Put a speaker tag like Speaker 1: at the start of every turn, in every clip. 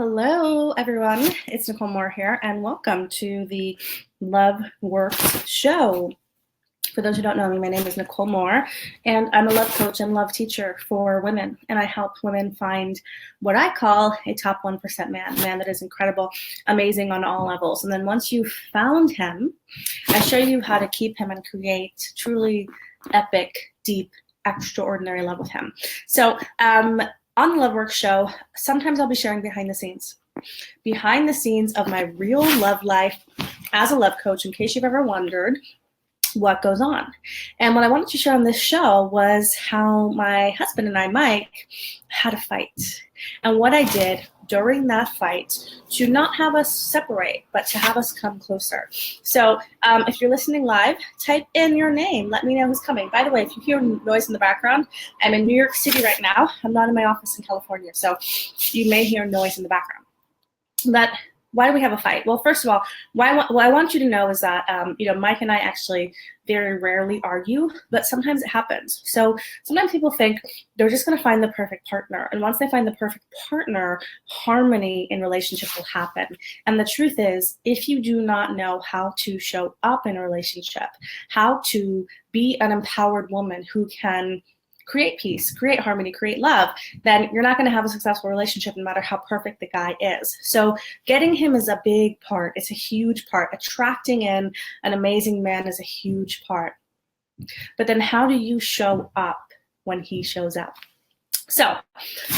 Speaker 1: Hello, everyone. It's Nicole Moore here, and welcome to the Love Works Show. For those who don't know me, my name is Nicole Moore, and I'm a love coach and love teacher for women, and I help women find what I call a top 1% man, a man that is incredible, amazing on all levels. And then once you've found him, I show you how to keep him and create truly epic, deep, extraordinary love with him. So, on the Love Work Show, sometimes I'll be sharing behind the scenes of my real love life as a love coach, in case you've ever wondered what goes on. And what I wanted to share on this show was how my husband and I, Mike, had a fight. And what I did during that fight to not have us separate, but to have us come closer. So if you're listening live, type in your name. Let me know who's coming. By the way, if you hear noise in the background, I'm in New York City right now. I'm not in my office in California, so you may hear noise in the background. But why do we have a fight? Well, first of all, what I want you to know is that, Mike and I actually very rarely argue, but sometimes it happens. So sometimes people think they're just going to find the perfect partner. And once they find the perfect partner, harmony in relationship will happen. And the truth is, if you do not know how to show up in a relationship, how to be an empowered woman who can create peace, create harmony, create love, then you're not going to have a successful relationship no matter how perfect the guy is. So getting him is a big part. It's a huge part. Attracting in an amazing man is a huge part. But then how do you show up when he shows up? So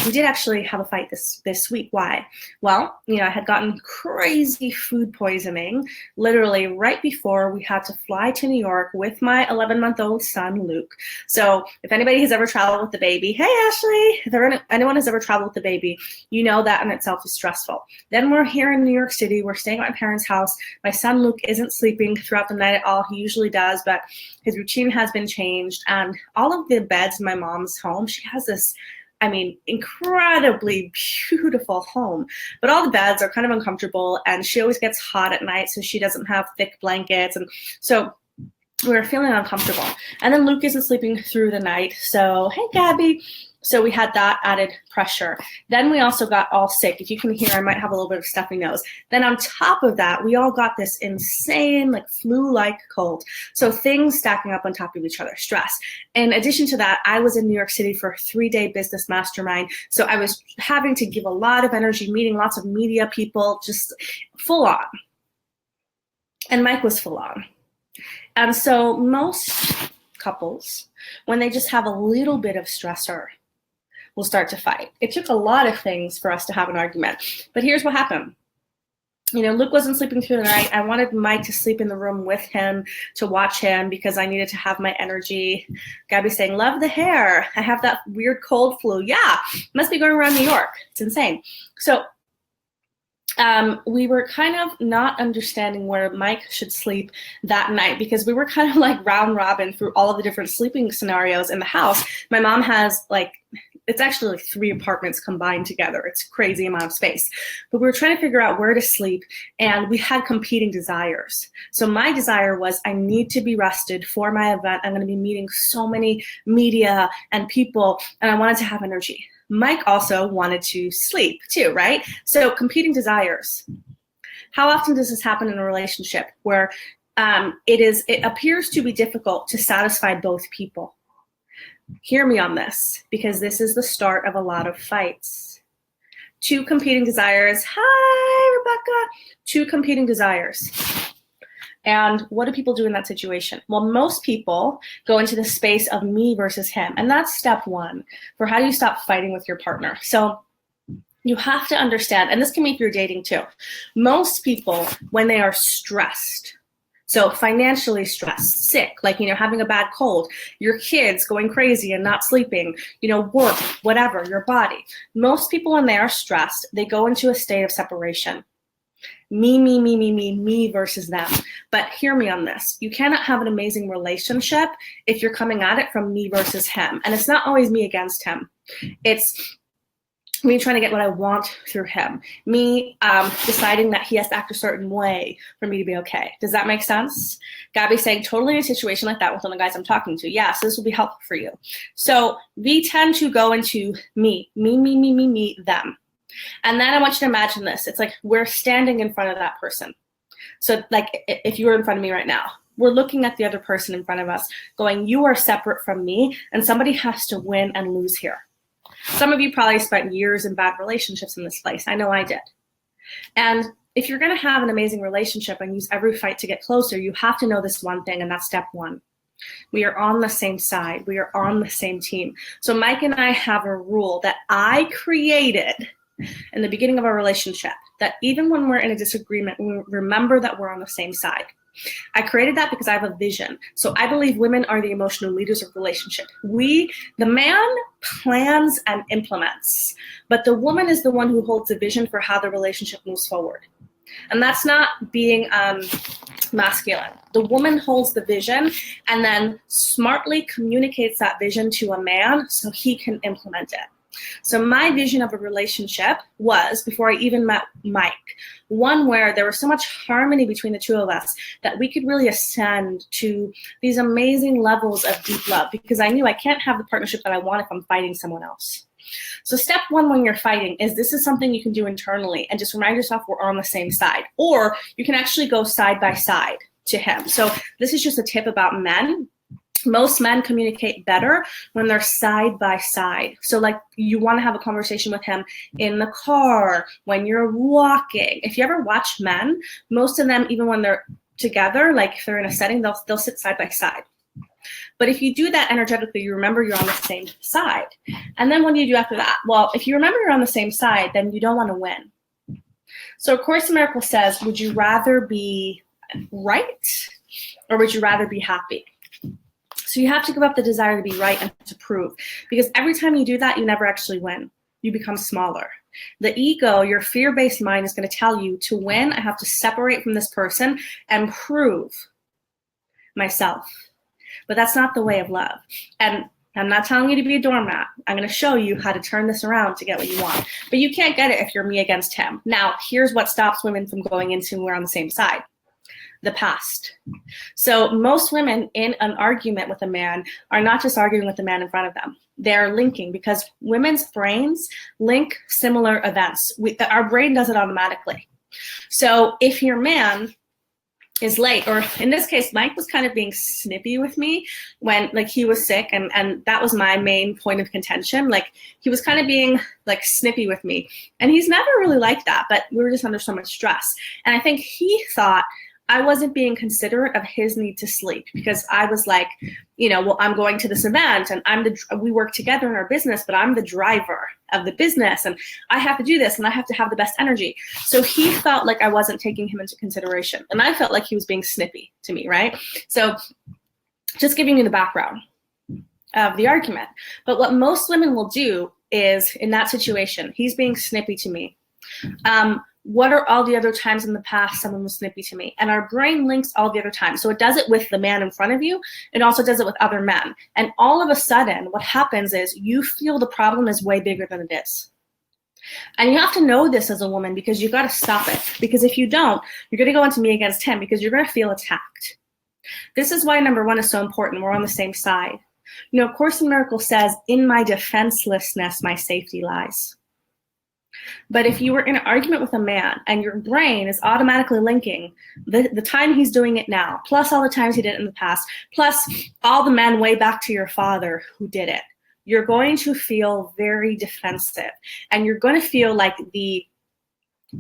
Speaker 1: we did actually have a fight this week. Why? Well, I had gotten crazy food poisoning literally right before we had to fly to New York with my 11-month-old son, Luke. So if anybody has ever traveled with the baby, hey, Ashley, if anyone has ever traveled with the baby, you know that in itself is stressful. Then we're here in New York City. We're staying at my parents' house. My son, Luke, isn't sleeping throughout the night at all. He usually does, but his routine has been changed. And all of the beds in my mom's home, she has this incredibly beautiful home, but all the beds are kind of uncomfortable, and she always gets hot at night, so she doesn't have thick blankets, and so we were feeling uncomfortable. And then Luke isn't sleeping through the night, so hey, Gabby. So we had that added pressure. Then we also got all sick. If you can hear, I might have a little bit of stuffy nose. Then on top of that, we all got this insane, flu-like cold. So things stacking up on top of each other, stress. In addition to that, I was in New York City for a 3-day business mastermind. So I was having to give a lot of energy, meeting lots of media people, just full on. And Mike was full on. And so most couples, when they just have a little bit of stressor, will start to fight. It took a lot of things for us to have an argument. But here's what happened. Luke wasn't sleeping through the night. I wanted Mike to sleep in the room with him, to watch him, because I needed to have my energy. Gabby's saying, love the hair. I have that weird cold flu. Yeah, must be going around New York. It's insane. So we were kind of not understanding where Mike should sleep that night, because we were kind of like round robin through all of the different sleeping scenarios in the house. My mom has it's actually 3 apartments combined together. It's a crazy amount of space. But we were trying to figure out where to sleep, and we had competing desires. So my desire was, I need to be rested for my event. I'm going to be meeting so many media and people, and I wanted to have energy. Mike also wanted to sleep too, right? So competing desires. How often does this happen in a relationship where it appears to be difficult to satisfy both people? Hear me on this, because this is the start of a lot of fights. 2 competing desires. Hi, Rebecca. 2 competing desires. And what do people do in that situation? Well, most people go into the space of me versus him. And that's step 1 for how do you stop fighting with your partner. So you have to understand, and this can be if you're dating too. Most people, when they are stressed, so financially stressed, sick, having a bad cold, your kids going crazy and not sleeping, work, whatever, your body. Most people, when they are stressed, they go into a state of separation. Me versus them. But hear me on this. You cannot have an amazing relationship if you're coming at it from me versus him. And it's not always me against him. It's me trying to get what I want through him. Me deciding that he has to act a certain way for me to be okay. Does that make sense? Gabby's saying, totally in a situation like that with one of the guys I'm talking to. Yeah, so this will be helpful for you. So we tend to go into me, them. And then I want you to imagine this. It's like we're standing in front of that person. So like if you were in front of me right now, we're looking at the other person in front of us going, you are separate from me, and somebody has to win and lose here. Some of you probably spent years in bad relationships in this place. I know I did. And if you're going to have an amazing relationship and use every fight to get closer, you have to know this one thing, and that's step one. We are on the same side. We are on the same team. So Mike and I have a rule that I created in the beginning of our relationship, that even when we're in a disagreement, we remember that we're on the same side. I created that because I have a vision. So I believe women are the emotional leaders of relationship. The man plans and implements, but the woman is the one who holds the vision for how the relationship moves forward. And that's not being masculine. The woman holds the vision and then smartly communicates that vision to a man so he can implement it. So my vision of a relationship was, before I even met Mike, one where there was so much harmony between the two of us that we could really ascend to these amazing levels of deep love, because I knew I can't have the partnership that I want if I'm fighting someone else. So step one when you're fighting is this is something you can do internally and just remind yourself we're on the same side. Or you can actually go side by side to him. So this is just a tip about men. Most men communicate better when they're side by side. So like you want to have a conversation with him in the car, when you're walking. If you ever watch men, most of them, even when they're together, like if they're in a setting, they'll sit side by side. But if you do that energetically, you remember you're on the same side. And then what do you do after that? Well, if you remember you're on the same side, then you don't want to win. So A Course in Miracles says, would you rather be right or would you rather be happy? So you have to give up the desire to be right and to prove, because every time you do that, you never actually win. You become smaller. The ego, your fear-based mind, is going to tell you to win, I have to separate from this person and prove myself. But that's not the way of love. And I'm not telling you to be a doormat. I'm going to show you how to turn this around to get what you want. But you can't get it if you're me against him. Now, here's what stops women from going into we're on the same side. The past. So most women in an argument with a man are not just arguing with the man in front of them. They're linking, because women's brains link similar events. Our brain does it automatically. So if your man is late, or in this case, Mike was kind of being snippy with me when like he was sick, and that was my main point of contention. Like he was kind of being like snippy with me, and he's never really like that, but we were just under so much stress. And I think he thought I wasn't being considerate of his need to sleep, because I was like, well, I'm going to this event and we work together in our business, but I'm the driver of the business and I have to do this and I have to have the best energy. So he felt like I wasn't taking him into consideration, and I felt like he was being snippy to me, right? So just giving you the background of the argument. But what most women will do is, in that situation, he's being snippy to me. What are all the other times in the past someone was snippy to me? And our brain links all the other times. So it does it with the man in front of you. It also does it with other men. And all of a sudden, what happens is you feel the problem is way bigger than it is. And you have to know this as a woman, because you've got to stop it. Because if you don't, you're going to go into me against him, because you're going to feel attacked. This is why number one is so important. We're on the same side. A Course in Miracles says, in my defenselessness, my safety lies. But if you were in an argument with a man and your brain is automatically linking the time he's doing it now, plus all the times he did it in the past, plus all the men way back to your father who did it, you're going to feel very defensive. And you're going to feel like the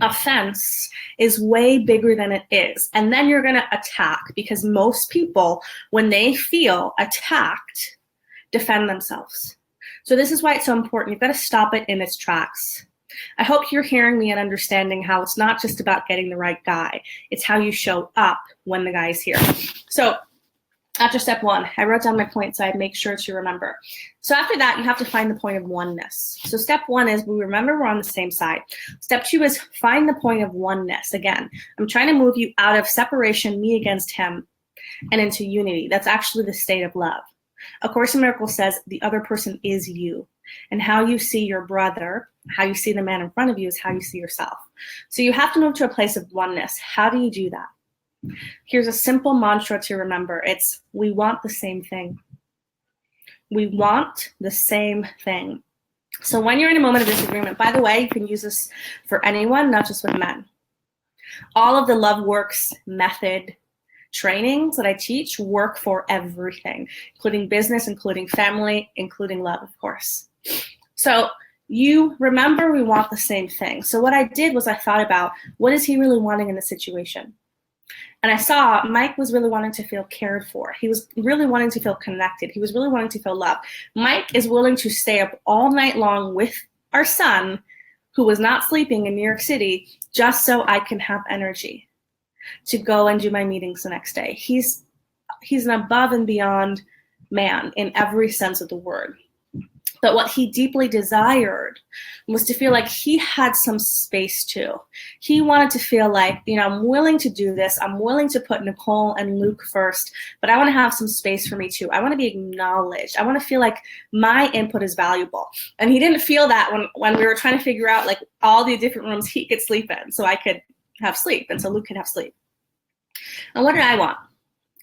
Speaker 1: offense is way bigger than it is. And then you're going to attack, because most people, when they feel attacked, defend themselves. So this is why it's so important. You've got to stop it in its tracks. I hope you're hearing me and understanding how it's not just about getting the right guy. It's how you show up when the guy is here. So after step one, I wrote down my points so I make sure to remember. So after that, you have to find the point of oneness. So step one is we remember we're on the same side. Step two is find the point of oneness. Again, I'm trying to move you out of separation, me against him, and into unity. That's actually the state of love. A Course in Miracles says the other person is you. And how you see your brother, how you see the man in front of you, is how you see yourself. So you have to move to a place of oneness. How do you do that? Here's a simple mantra to remember. It's, we want the same thing. We want the same thing. So when you're in a moment of disagreement, by the way, you can use this for anyone, not just with men. All of the love works method trainings that I teach work for everything, including business, including family, including love, of course. So you remember we want the same thing. So what I did was I thought about, what is he really wanting in the situation? And I saw Mike was really wanting to feel cared for. He was really wanting to feel connected. He was really wanting to feel loved. Mike is willing to stay up all night long with our son, who was not sleeping in New York City, just so I can have energy to go and do my meetings the next day. He's an above and beyond man in every sense of the word. But what he deeply desired was to feel like he had some space too. He wanted to feel like, I'm willing to do this. I'm willing to put Nicole and Luke first, but I want to have some space for me too. I want to be acknowledged. I want to feel like my input is valuable. And he didn't feel that when we were trying to figure out like all the different rooms he could sleep in so I could have sleep and so Luke could have sleep. And what did I want?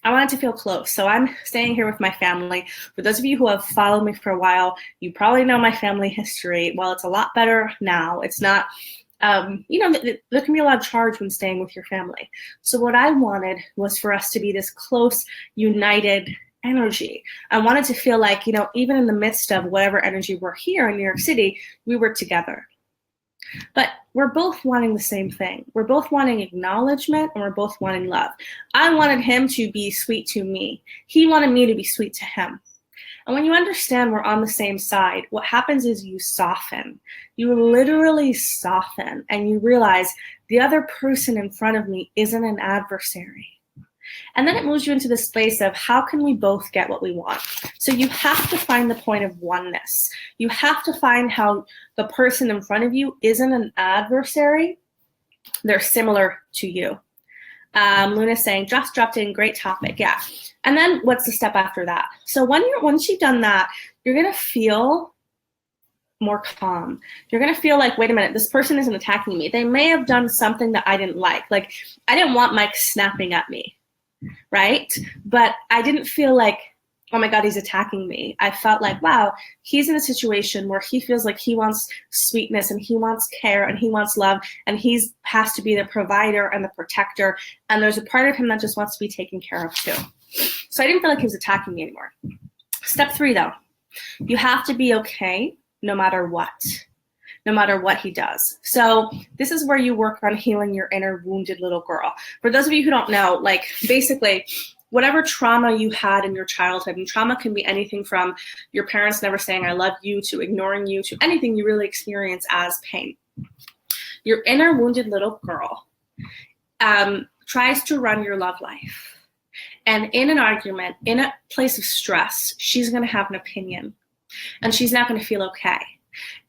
Speaker 1: I wanted to feel close. So I'm staying here with my family. For those of you who have followed me for a while, you probably know my family history. Well, it's a lot better now. It's not, there can be a lot of charge when staying with your family. So what I wanted was for us to be this close, united energy. I wanted to feel like, even in the midst of whatever energy we're here in New York City, we were together. But we're both wanting the same thing. We're both wanting acknowledgement and we're both wanting love. I wanted him to be sweet to me. He wanted me to be sweet to him. And when you understand we're on the same side, what happens is you soften. You literally soften and you realize the other person in front of me isn't an adversary. And then it moves you into this space of how can we both get what we want? So you have to find the point of oneness. You have to find how the person in front of you isn't an adversary. They're similar to you. Luna's saying, just dropped in, great topic. Yeah. And then what's the step after that? So once you've done that, you're going to feel more calm. You're going to feel like, wait a minute, this person isn't attacking me. They may have done something that I didn't like. Like, I didn't want Mike snapping at me. Right? But I didn't feel like, oh my God, he's attacking me. I felt like, wow, he's in a situation where he feels like he wants sweetness and he wants care and he wants love and he has to be the provider and the protector. And there's a part of him that just wants to be taken care of too. So I didn't feel like he was attacking me anymore. Step 3 though, you have to be okay no matter what. No matter what he does. So this is where you work on healing your inner wounded little girl. For those of you who don't know, like basically whatever trauma you had in your childhood, and trauma can be anything from your parents never saying I love you to ignoring you to anything you really experience as pain. Your inner wounded little girl tries to run your love life. And in an argument, in a place of stress, she's going to have an opinion and she's not going to feel okay.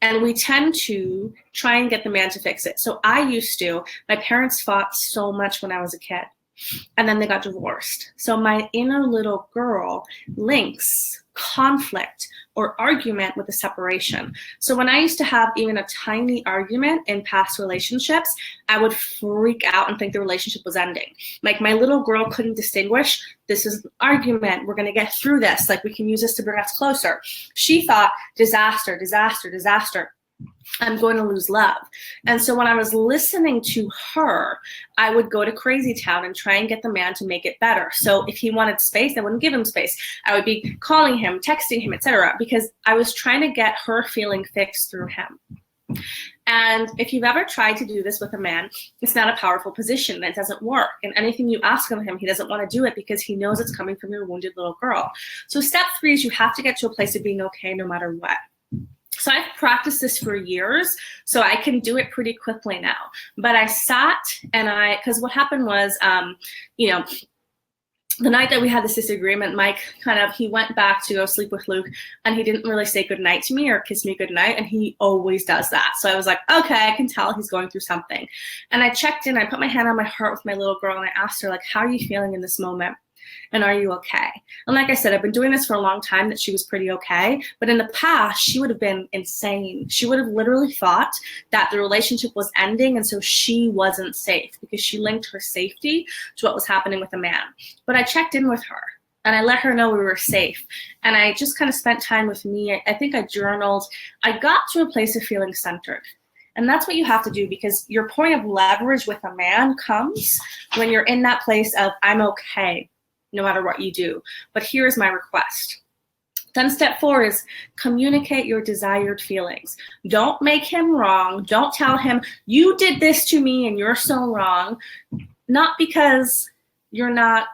Speaker 1: And we tend to try and get the man to fix it. So my parents fought so much when I was a kid, and then they got divorced. So my inner little girl links conflict or argument with a separation. So when I used to have even a tiny argument in past relationships, I would freak out and think the relationship was ending. Like my little girl couldn't distinguish, this is an argument, we're gonna get through this, like we can use this to bring us closer. She thought disaster, disaster, disaster. I'm going to lose love. And so when I was listening to her, I would go to crazy town and try and get the man to make it better. So if he wanted space, I wouldn't give him space. I would be calling him, texting him, etc., because I was trying to get her feeling fixed through him. And if you've ever tried to do this with a man, it's not a powerful position. It doesn't work. And anything you ask of him, he doesn't want to do it because he knows it's coming from your wounded little girl. So step 3 is you have to get to a place of being okay no matter what. So I've practiced this for years, so I can do it pretty quickly now. But I sat and because what happened was, the night that we had this disagreement, Mike he went back to go sleep with Luke and he didn't really say goodnight to me or kiss me goodnight, and he always does that. So I was like, okay, I can tell he's going through something. And I checked in, I put my hand on my heart with my little girl and I asked her, like, how are you feeling in this moment? And are you okay? And like I said, I've been doing this for a long time that she was pretty okay. But in the past, she would have been insane. She would have literally thought that the relationship was ending and so she wasn't safe because she linked her safety to what was happening with a man. But I checked in with her And I let her know we were safe. And I just kind of spent time with me. I think I journaled. I got to a place of feeling centered. And that's what you have to do, because your point of leverage with a man comes when you're in that place of, I'm okay no matter what you do, but here is my request. Then step 4 is communicate your desired feelings. Don't make him wrong. Don't tell him, you did this to me and you're so wrong. Not because you're not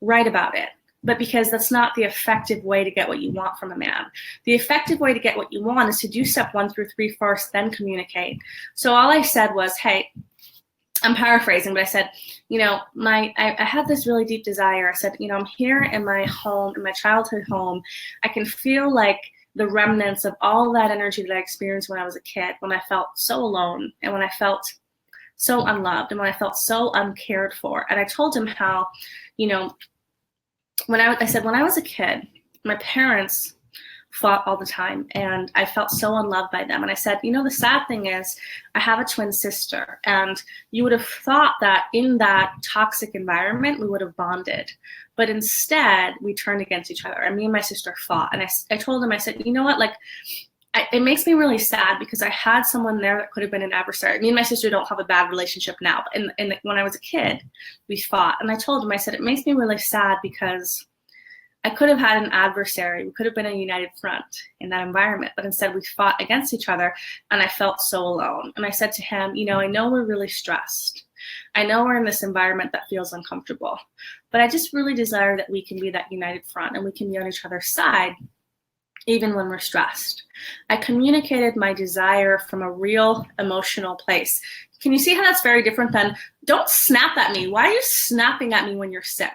Speaker 1: right about it, but because that's not the effective way to get what you want from a man. The effective way to get what you want is to do step 1 through 3 first, then communicate. So all I said was, hey, I'm paraphrasing, but I said, I had this really deep desire. I said, I'm here in my home, in my childhood home. I can feel like the remnants of all that energy that I experienced when I was a kid, when I felt so alone and when I felt so unloved and when I felt so uncared for. And I told him how, when I said, when I was a kid, my parents fought all the time and I felt so unloved by them. And I said, the sad thing is I have a twin sister, and you would have thought that in that toxic environment, we would have bonded. But instead we turned against each other, and me and my sister fought. And I told him, I said, you know what, it makes me really sad because I had someone there that could have been an adversary. Me and my sister don't have a bad relationship now, but when I was a kid, we fought. And I told him, I said, it makes me really sad because I could have had an adversary. We could have been a united front in that environment, but instead we fought against each other, and I felt so alone. And I said to him, I know we're really stressed. I know we're in this environment that feels uncomfortable, but I just really desire that we can be that united front and we can be on each other's side even when we're stressed. I communicated my desire from a real emotional place. Can you see how that's very different than, don't snap at me. Why are you snapping at me when you're sick?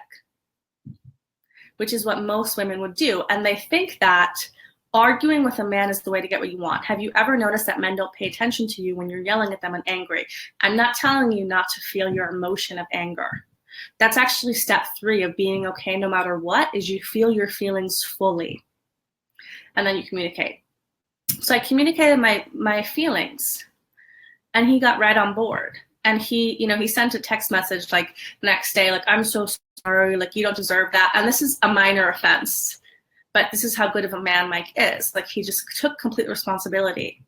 Speaker 1: Which is what most women would do. And they think that arguing with a man is the way to get what you want. Have you ever noticed that men don't pay attention to you when you're yelling at them and angry? I'm not telling you not to feel your emotion of anger. That's actually step 3 of being okay no matter what, is you feel your feelings fully. And then you communicate. So I communicated my feelings, and he got right on board. And he sent a text message the next day, I'm so sorry, you don't deserve that. And this is a minor offense, but this is how good of a man Mike is. He just took complete responsibility.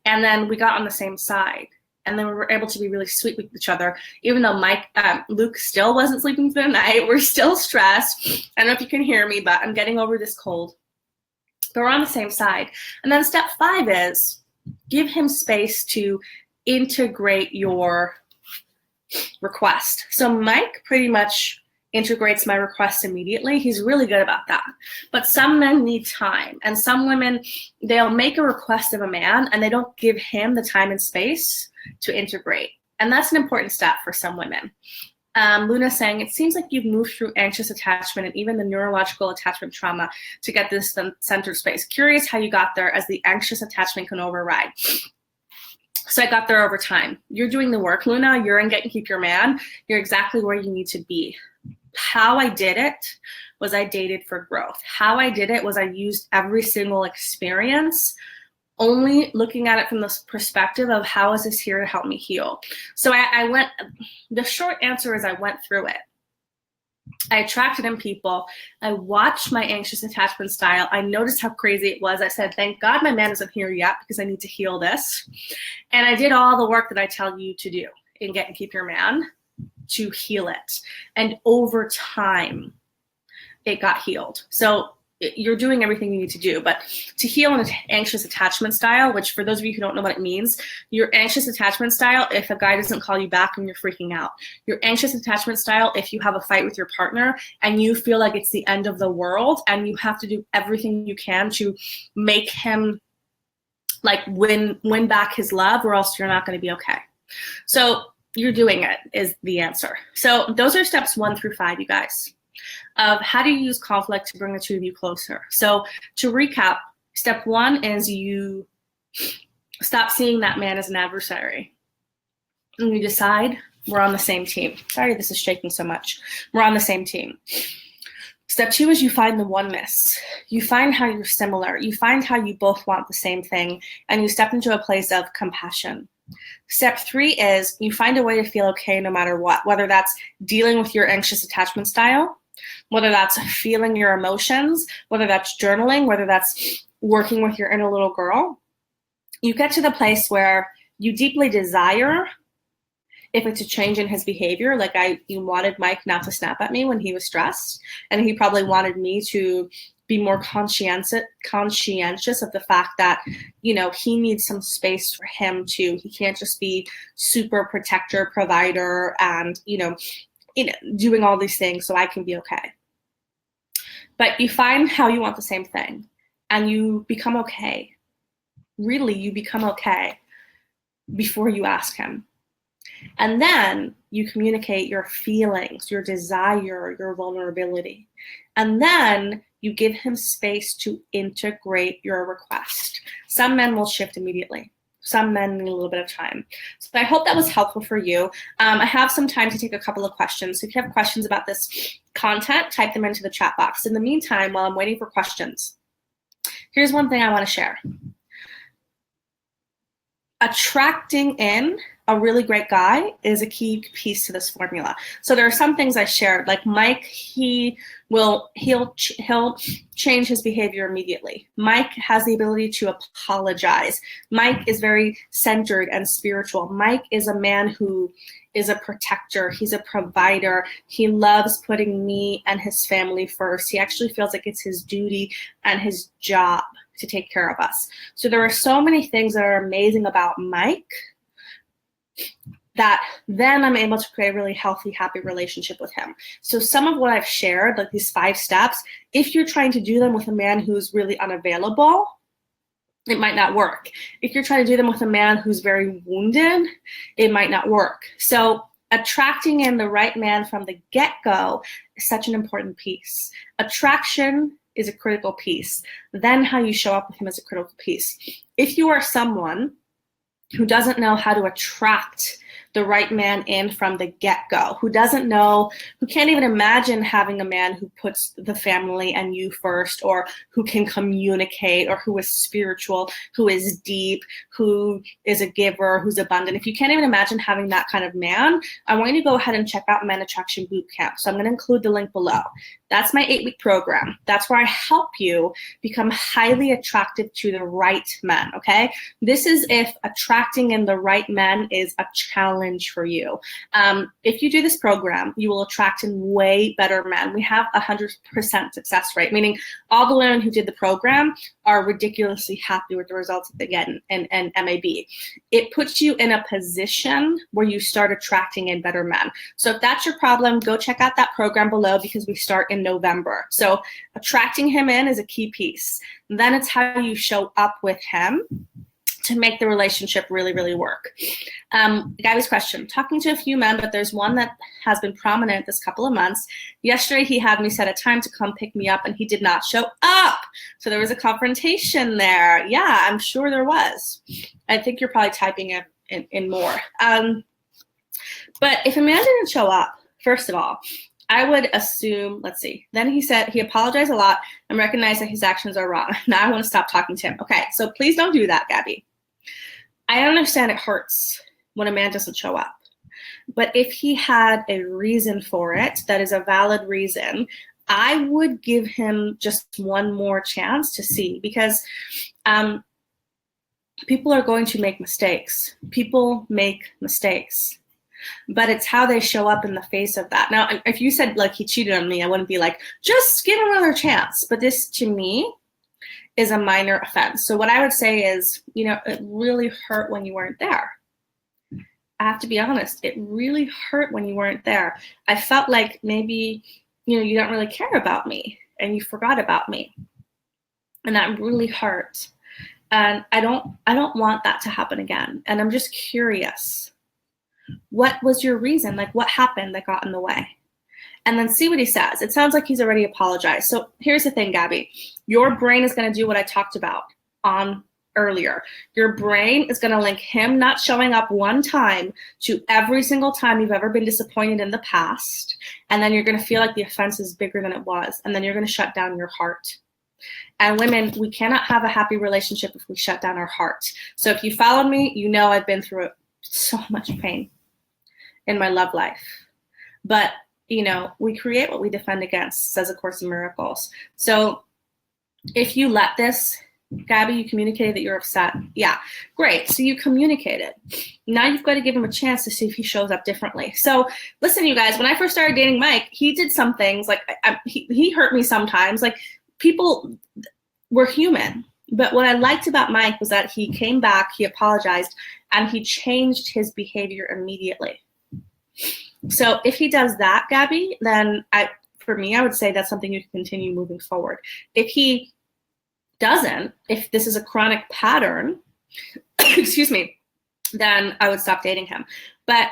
Speaker 1: And then we got on the same side. And then we were able to be really sweet with each other, even though Luke still wasn't sleeping through the night. We're still stressed. I don't know if you can hear me, but I'm getting over this cold. But we're on the same side. And then step 5 is give him space to integrate your request. So Mike pretty much integrates my request immediately. He's really good about that. But some men need time, and some women, they'll make a request of a man and they don't give him the time and space to integrate. And that's an important step for some women. Luna's saying, it seems like you've moved through anxious attachment and even the neurological attachment trauma to get this centered space. Curious how you got there, as the anxious attachment can override. So I got there over time. You're doing the work, Luna. You're in Get and Keep Your Man. You're exactly where you need to be. How I did it was I dated for growth. How I did it was I used every single experience, only looking at it from this perspective of how is this here to help me heal. So the short answer is I went through it. I attracted in people. I watched my anxious attachment style. I noticed how crazy it was. I said, thank God my man isn't here yet because I need to heal this. And I did all the work that I tell you to do in Get and Keep Your Man to heal it. And over time, it got healed. So you're doing everything you need to do, but to heal an anxious attachment style, which for those of you who don't know what it means, your anxious attachment style, if a guy doesn't call you back and you're freaking out, your anxious attachment style, if you have a fight with your partner and you feel like it's the end of the world and you have to do everything you can to make him win back his love, or else you're not going to be okay. So you're doing it is the answer. So those are steps 1 through 5, you guys, of how do you use conflict to bring the two of you closer. So to recap, step 1 is you stop seeing that man as an adversary. And you decide we're on the same team. Sorry, this is shaking so much. We're on the same team. Step 2 is you find the oneness. You find how you're similar. You find how you both want the same thing, and you step into a place of compassion. Step 3 is you find a way to feel okay no matter what, whether that's dealing with your anxious attachment style, whether that's feeling your emotions, whether that's journaling, whether that's working with your inner little girl, you get to the place where you deeply desire, if it's a change in his behavior, like you wanted Mike not to snap at me when he was stressed, and he probably wanted me to be more conscientious of the fact that, you know, he needs some space for him too. He can't just be super protector, provider, and, you know, doing all these things so I can be okay. But you find how you want the same thing, and you become okay. Really, you become okay before you ask him. And then you communicate your feelings, your desire, your vulnerability. And then you give him space to integrate your request. Some men will shift immediately. Some men need a little bit of time. So I hope that was helpful for you. I have some time to take a couple of questions. So if you have questions about this content, type them into the chat box. In the meantime, while I'm waiting for questions, here's one thing I want to share. Attracting in a really great guy is a key piece to this formula. So there are some things I shared, like Mike, he'll change his behavior immediately. Mike has the ability to apologize. Mike is very centered and spiritual. Mike is a man who is a protector. He's a provider. He loves putting me and his family first. He actually feels like it's his duty and his job to take care of us. So there are so many things that are amazing about Mike that then I'm able to create a really healthy, happy relationship with him. So some of what I've shared, like these 5 steps, if you're trying to do them with a man who's really unavailable, it might not work. If you're trying to do them with a man who's very wounded, it might not work. So attracting in the right man from the get-go is such an important piece. Attraction is a critical piece. Then how you show up with him is a critical piece. If you are someone who doesn't know how to attract the right man in from the get-go, who doesn't know, who can't even imagine having a man who puts the family and you first, or who can communicate, or who is spiritual, who is deep, who is a giver, who's abundant. If you can't even imagine having that kind of man, I want you to go ahead and check out Men Attraction Bootcamp. So I'm going to include the link below. That's my 8-week program. That's where I help you become highly attractive to the right men, okay? This is if attracting in the right men is a challenge for you. If you do this program, you will attract in way better men. We have 100% success rate, meaning all the women who did the program are ridiculously happy with the results that they get in MAB. It puts you in a position where you start attracting in better men. So if that's your problem, go check out that program below, because we start in November. So attracting him in is a key piece. Then it's how you show up with him to make the relationship really, really work. Gabby's question, talking to a few men, but there's one that has been prominent this couple of months. Yesterday, he had me set a time to come pick me up, and he did not show up. So there was a confrontation there. Yeah, I'm sure there was. I think you're probably typing it in more. But if a man didn't show up, first of all, I would assume, let's see. Then he said he apologized a lot and recognized that his actions are wrong. Now I want to stop talking to him. Okay, so please don't do that, Gabby. I understand it hurts when a man doesn't show up. But if he had a reason for it, that is a valid reason, I would give him just one more chance to see, because people are going to make mistakes. People make mistakes. But it's how they show up in the face of that. Now, if you said like he cheated on me, I wouldn't be like, just give him another chance. But this, to me, is a minor offense. So what I would say is, you know, it really hurt when you weren't there. I have to be honest, it really hurt when you weren't there. I felt like maybe, you know, you don't really care about me and you forgot about me. And that really hurt. And I don't want that to happen again. And I'm just curious. What was your reason? Like, what happened that got in the way? And then see what he says. It sounds like he's already apologized. So here's the thing, Gabby. Your brain is going to do what I talked about on earlier. Your brain is going to link him not showing up one time to every single time you've ever been disappointed in the past. And then you're going to feel like the offense is bigger than it was. And then you're going to shut down your heart. And women, we cannot have a happy relationship if we shut down our heart. So if you followed me, you know I've been through so much pain in my love life. But we create what we defend against, says A Course in Miracles. So if you let this, Gabby, you communicated that you're upset. Yeah, great. So you communicated. Now you've got to give him a chance to see if he shows up differently. So listen, you guys, when I first started dating Mike, he did some things, like he hurt me sometimes. Like, people were human. But what I liked about Mike was that he came back, he apologized, and he changed his behavior immediately. So if he does that, Gabby, then for me, I would say that's something you can continue moving forward. If he doesn't, if this is a chronic pattern, excuse me, then I would stop dating him. But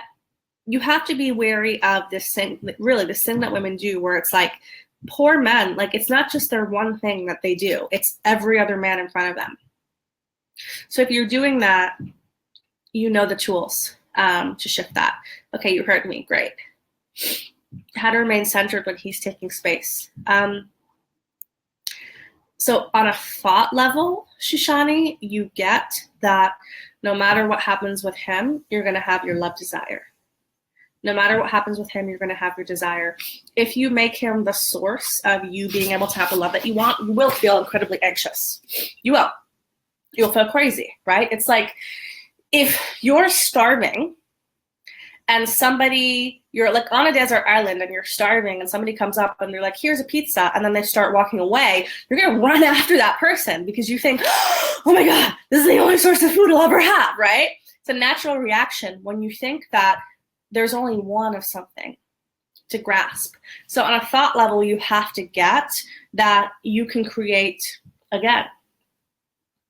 Speaker 1: you have to be wary of this thing, really this thing that women do, where it's like, poor men, like, it's not just their one thing that they do, it's every other man in front of them. So if you're doing that, you know the tools to shift that. Okay, you heard me, great. How to remain centered when he's taking space. So on a thought level, Shoshani, you get that no matter what happens with him, you're going to have your love desire. No matter what happens with him, you're going to have your desire. If you make him the source of you being able to have the love that you want, you will feel incredibly anxious. You will. You'll feel crazy, right? It's like if you're starving and you're like on a desert island and you're starving and somebody comes up and they're like, here's a pizza, and then they start walking away, you're going to run after that person because you think, oh my God, this is the only source of food I'll ever have, right? It's a natural reaction when you think that there's only one of something to grasp. So on a thought level, you have to get that you can create again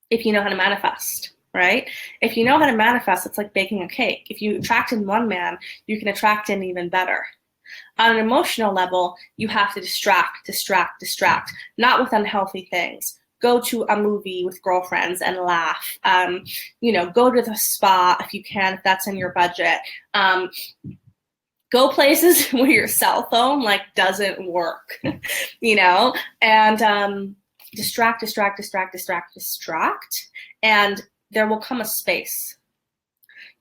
Speaker 1: if you know how to manifest, right? If you know how to manifest, it's like baking a cake. If you attract in one man, you can attract in even better. On an emotional level, you have to distract, not with unhealthy things. Go to a movie with girlfriends and laugh. Go to the spa if you can, if that's in your budget. Go places where your cell phone doesn't work, and distract, and there will come a space.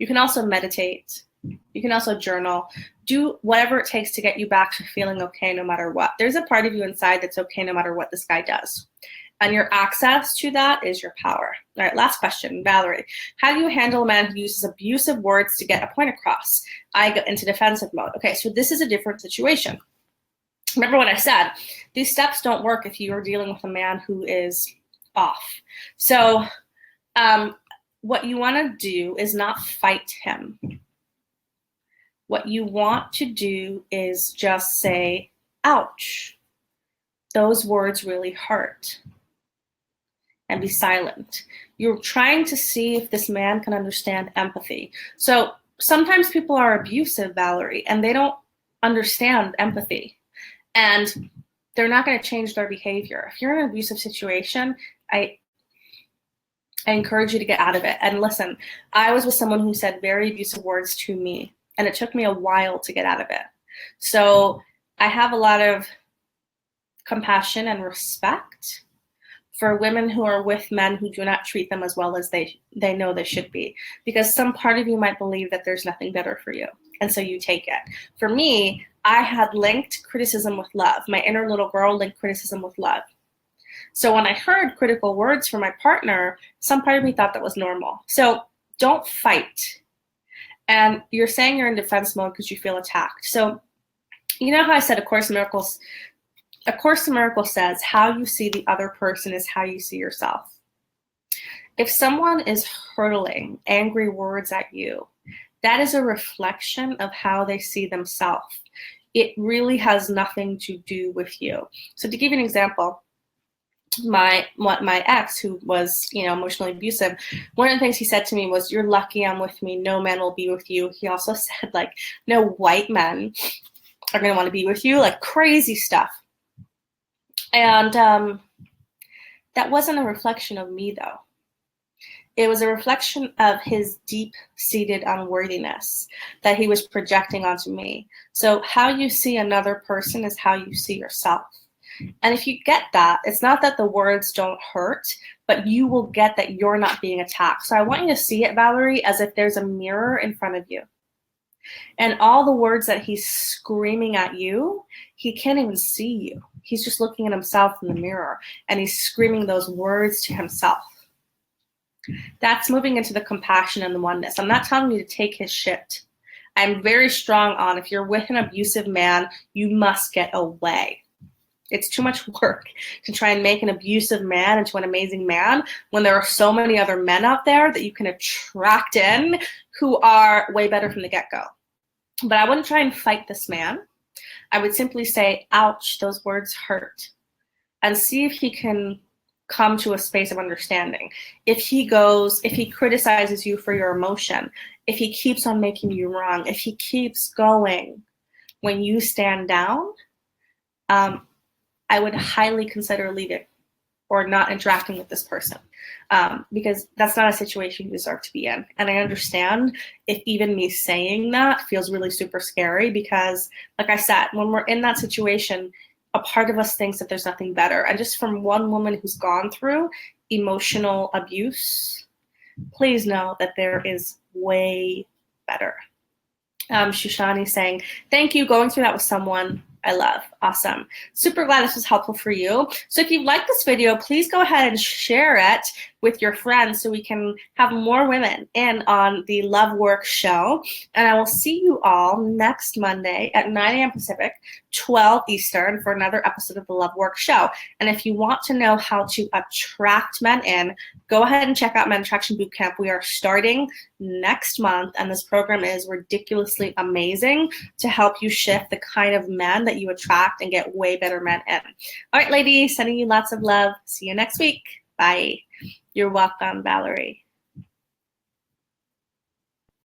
Speaker 1: You can also meditate. You can also journal. Do whatever it takes to get you back to feeling okay no matter what. There's a part of you inside that's okay no matter what this guy does. And your access to that is your power. All right, last question, Valerie. How do you handle a man who uses abusive words to get a point across? I go into defensive mode. Okay, so this is a different situation. Remember what I said, these steps don't work if you are dealing with a man who is off. So what you want to do is not fight him. What you want to do is just say, ouch, those words really hurt. And be silent. You're trying to see if this man can understand empathy. So sometimes people are abusive, Valerie, and they don't understand empathy. And they're not going to change their behavior. If you're in an abusive situation, I encourage you to get out of it. And listen, I was with someone who said very abusive words to me, and it took me a while to get out of it. So I have a lot of compassion and respect for women who are with men who do not treat them as well as they know they should be. Because some part of you might believe that there's nothing better for you. And so you take it. For me, I had linked criticism with love. My inner little girl linked criticism with love. So when I heard critical words from my partner, some part of me thought that was normal. So don't fight. And you're saying you're in defense mode because you feel attacked. So you know how I said A Course in Miracles says how you see the other person is how you see yourself. If someone is hurling angry words at you, that is a reflection of how they see themselves. It really has nothing to do with you. So to give you an example, my ex, who was emotionally abusive, one of the things he said to me was, "You're lucky I'm with me. No man will be with you." He also said no white men are going to want to be with you, crazy stuff. And that wasn't a reflection of me, though. It was a reflection of his deep-seated unworthiness that he was projecting onto me. So how you see another person is how you see yourself. And if you get that, it's not that the words don't hurt, but you will get that you're not being attacked. So I want you to see it, Valerie, as if there's a mirror in front of you. And all the words that he's screaming at you, he can't even see you. He's just looking at himself in the mirror, and he's screaming those words to himself. That's moving into the compassion and the oneness. I'm not telling you to take his shit. I'm very strong on, if you're with an abusive man, you must get away. It's too much work to try and make an abusive man into an amazing man when there are so many other men out there that you can attract in who are way better from the get-go. But I wouldn't try and fight this man. I would simply say, ouch, those words hurt. And see if he can come to a space of understanding. If he criticizes you for your emotion, if he keeps on making you wrong, if he keeps going when you stand down, I would highly consider leaving or not interacting with this person, because that's not a situation you deserve to be in. And I understand if even me saying that feels really super scary, because like I said, when we're in that situation, a part of us thinks that there's nothing better. And just from one woman who's gone through emotional abuse, please know that there is way better. Shushani saying, thank you, going through that with someone I love. Awesome. Super glad this was helpful for you. So if you like this video, please go ahead and share it with your friends so we can have more women in on the Love Work show. And I will see you all next Monday at 9 a.m. Pacific, 12 Eastern for another episode of the Love Work show. And if you want to know how to attract men in, go ahead and check out Men Attraction Bootcamp. We are starting next month, and this program is ridiculously amazing to help you shift the kind of men that you attract and get way better men in. All right, ladies, sending you lots of love. See you next week. Bye. You're welcome, Valerie.